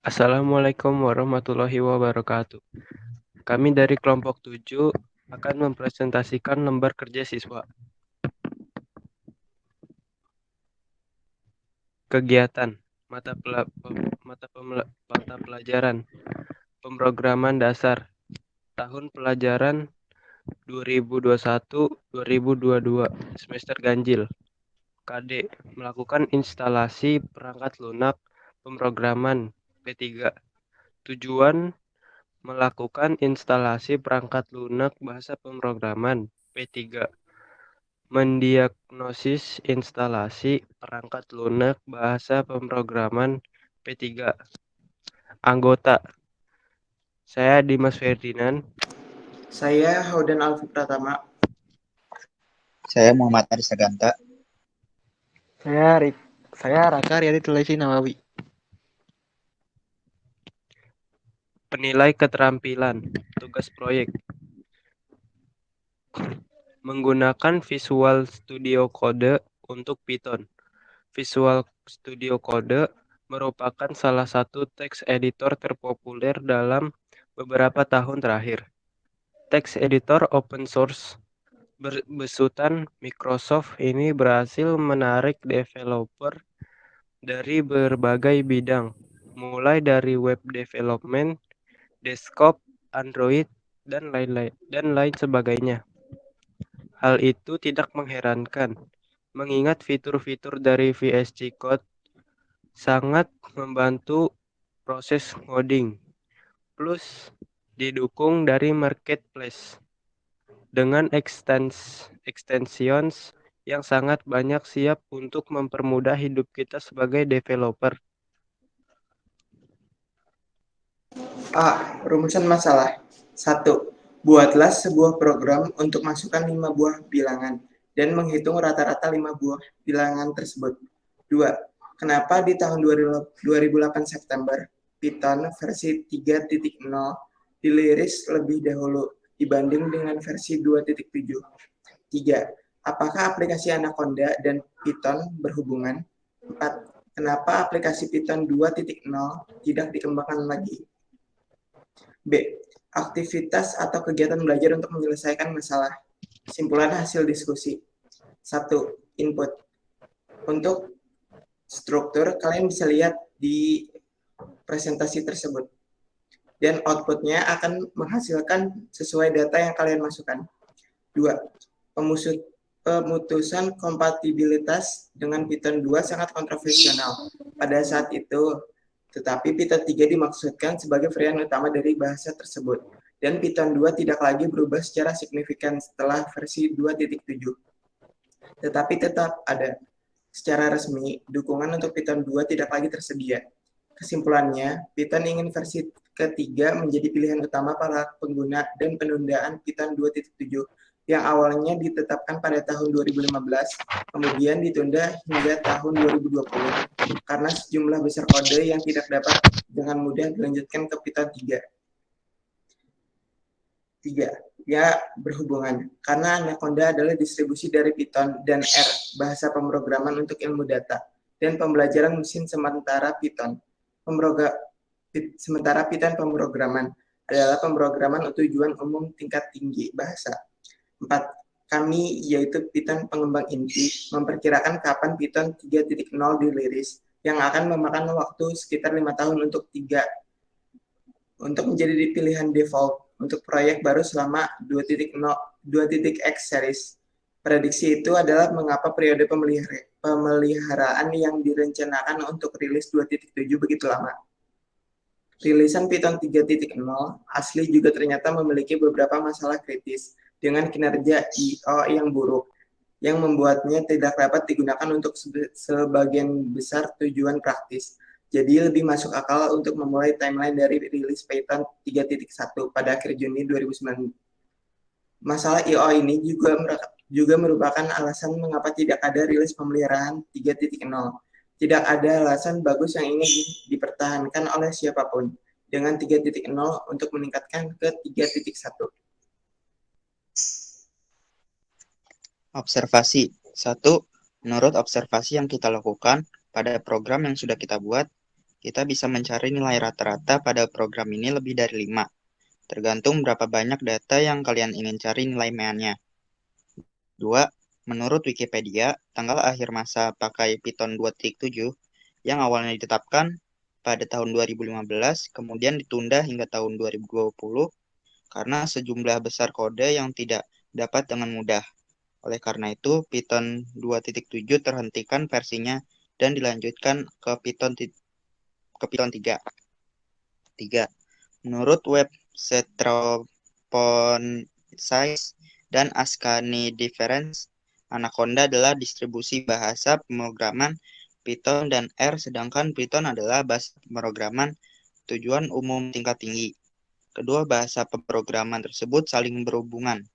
Assalamualaikum warahmatullahi wabarakatuh. Kami dari kelompok 7 akan mempresentasikan lembar kerja siswa. Kegiatan mata pelajaran pemrograman dasar tahun pelajaran 2021-2022 semester ganjil. KD melakukan instalasi perangkat lunak pemrograman P3. Tujuan melakukan instalasi perangkat lunak bahasa pemrograman P3, mendiagnosis instalasi perangkat lunak bahasa pemrograman P3. Anggota, saya Dimas Ferdinand. Saya Haudan Alfi Pratama. Saya Muhammad Arisa Ganta. Saya Raka Riyadi Tulesi Nawawi. Penilai keterampilan, tugas proyek. Menggunakan Visual Studio Code untuk Python. Visual Studio Code merupakan salah satu teks editor terpopuler dalam beberapa tahun terakhir. Teks editor open source besutan Microsoft ini berhasil menarik developer dari berbagai bidang, mulai dari web development, desktop, Android, dan lain sebagainya. Hal itu tidak mengherankan, mengingat fitur-fitur dari VS Code sangat membantu proses ngoding, plus didukung dari marketplace dengan extensions yang sangat banyak siap untuk mempermudah hidup kita sebagai developer. A. Rumusan masalah. 1. Buatlah sebuah program untuk masukkan 5 buah bilangan dan menghitung rata-rata 5 buah bilangan tersebut. 2. Kenapa di tahun 2008 September Python versi 3.0 diliris lebih dahulu dibanding dengan versi 2.7? 3. Apakah aplikasi Anaconda dan Python berhubungan? 4. Kenapa aplikasi Python 2.0 tidak dikembangkan lagi? B. Aktivitas atau kegiatan belajar untuk menyelesaikan masalah. Simpulan hasil diskusi. 1. Input. Untuk struktur, kalian bisa lihat di presentasi tersebut. Dan outputnya akan menghasilkan sesuai data yang kalian masukkan. 2. Pemutusan kompatibilitas dengan Python 2 sangat kontroversial pada saat itu, tetapi Python 3 dimaksudkan sebagai varian utama dari bahasa tersebut, dan Python 2 tidak lagi berubah secara signifikan setelah versi 2.7. Tetapi tetap ada. Secara resmi, dukungan untuk Python 2 tidak lagi tersedia. Kesimpulannya, Python ingin versi ketiga menjadi pilihan utama para pengguna dan penundaan Python 2.7 yang awalnya ditetapkan pada tahun 2015, kemudian ditunda hingga tahun 2020 karena sejumlah besar kode yang tidak dapat dengan mudah dilanjutkan ke Python 3. 3. Ya, berhubungan. Karena Anaconda adalah distribusi dari Python dan R, bahasa pemrograman untuk ilmu data, dan pembelajaran mesin sementara Python. Sementara Python pemrograman adalah pemrograman tujuan umum tingkat tinggi bahasa. 4. Kami, yaitu Python pengembang inti, memperkirakan kapan Python 3.0 dirilis, yang akan memakan waktu sekitar 5 tahun untuk menjadi pilihan default untuk proyek baru selama 2.x series. Prediksi itu adalah mengapa periode pemeliharaan yang direncanakan untuk rilis 2.7 begitu lama. Rilisan Python 3.0 asli juga ternyata memiliki beberapa masalah kritis dengan kinerja I/O yang buruk, yang membuatnya tidak dapat digunakan untuk sebagian besar tujuan praktis. Jadi lebih masuk akal untuk memulai timeline dari rilis Python 3.1 pada akhir Juni 2009. Masalah I/O ini juga merupakan alasan mengapa tidak ada rilis pemeliharaan 3.0. Tidak ada alasan bagus yang ingin dipertahankan oleh siapapun dengan 3.0 untuk meningkatkan ke 3.1. Observasi. 1. Menurut observasi yang kita lakukan pada program yang sudah kita buat, Kita bisa mencari nilai rata-rata pada program ini lebih dari 5, tergantung berapa banyak data yang kalian ingin cari nilai MAN-nya. 2. Menurut Wikipedia, tanggal akhir masa pakai Python 2.7 yang awalnya ditetapkan pada tahun 2015, kemudian ditunda hingga tahun 2020 karena sejumlah besar kode yang tidak dapat dengan mudah. Oleh karena itu, Python 2.7 terhentikan versinya dan dilanjutkan ke Python 3. 3. Menurut web Ctropon-Size dan Ascani Difference, Anaconda adalah distribusi bahasa pemrograman Python dan R, sedangkan Python adalah bahasa pemrograman tujuan umum tingkat tinggi. Kedua bahasa pemrograman tersebut saling berhubungan,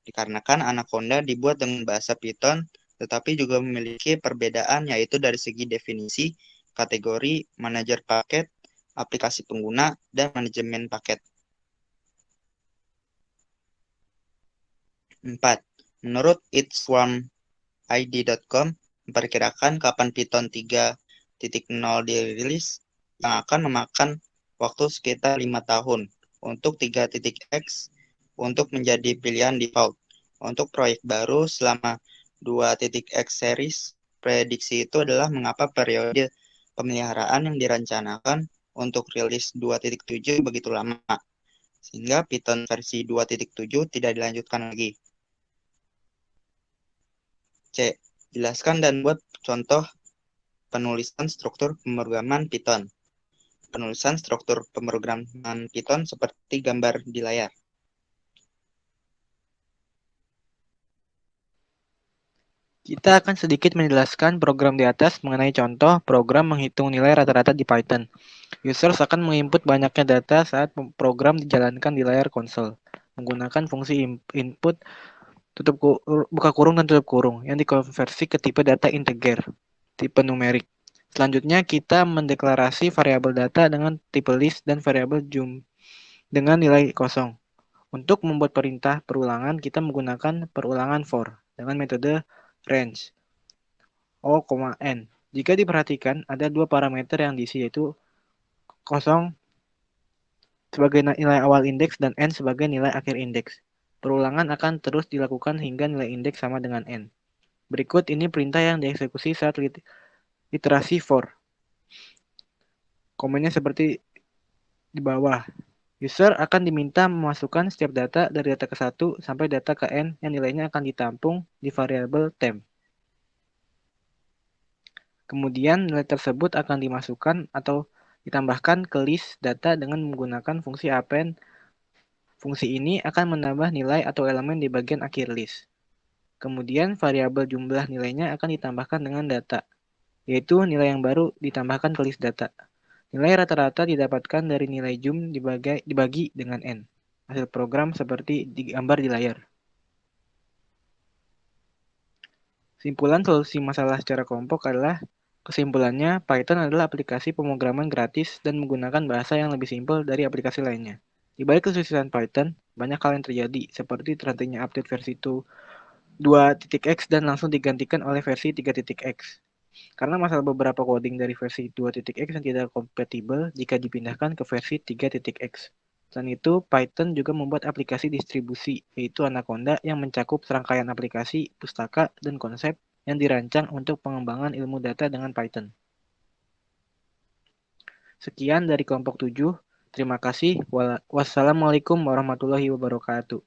dikarenakan Anaconda dibuat dengan bahasa Python, tetapi juga memiliki perbedaan yaitu dari segi definisi, kategori, manajer paket, aplikasi pengguna, dan manajemen paket. 4. Menurut itswarmid.com, memperkirakan kapan Python 3.0 dirilis, yang akan memakan waktu sekitar 5 tahun untuk 3.x untuk menjadi pilihan default. Untuk proyek baru selama 2.x series, prediksi itu adalah mengapa periode pemeliharaan yang direncanakan untuk rilis 2.7 begitu lama, sehingga Python versi 2.7 tidak dilanjutkan lagi. C. Jelaskan dan buat contoh penulisan struktur pemrograman Python. Penulisan struktur pemrograman Python seperti gambar di layar. Kita akan sedikit menjelaskan program di atas mengenai contoh program menghitung nilai rata-rata di Python. Users akan menginput banyaknya data saat program dijalankan di layar konsol, menggunakan fungsi input buka kurung dan tutup kurung yang dikonversi ke tipe data integer, tipe numerik. Selanjutnya, kita mendeklarasi variabel data dengan tipe list dan variabel jum dengan nilai kosong. Untuk membuat perintah perulangan, kita menggunakan perulangan for dengan metode range O, N. Jika diperhatikan, ada dua parameter yang diisi, yaitu 0 sebagai nilai awal indeks dan N sebagai nilai akhir indeks. Perulangan akan terus dilakukan hingga nilai indeks sama dengan N. Berikut ini perintah yang dieksekusi saat iterasi for. Komennya seperti di bawah. User akan diminta memasukkan setiap data dari data ke 1 sampai data ke N yang nilainya akan ditampung di variabel temp. Kemudian nilai tersebut akan dimasukkan atau ditambahkan ke list data dengan menggunakan fungsi append. Fungsi ini akan menambah nilai atau elemen di bagian akhir list. Kemudian variabel jumlah nilainya akan ditambahkan dengan data, yaitu nilai yang baru ditambahkan ke list data. Nilai rata-rata didapatkan dari nilai jum dibagi dengan N. Hasil program seperti digambar di layar. Simpulan solusi masalah secara kelompok adalah, kesimpulannya, Python adalah aplikasi pemrograman gratis dan menggunakan bahasa yang lebih simpel dari aplikasi lainnya. Di balik kesulitan Python, banyak hal yang terjadi, seperti terhentinya update versi 2.x dan langsung digantikan oleh versi 3.x. Karena masalah beberapa coding dari versi 2.x yang tidak kompatibel jika dipindahkan ke versi 3.x. Selain itu, Python juga membuat aplikasi distribusi, yaitu Anaconda yang mencakup serangkaian aplikasi, pustaka, dan konsep yang dirancang untuk pengembangan ilmu data dengan Python. Sekian dari kelompok 7. Terima kasih. Wassalamualaikum warahmatullahi wabarakatuh.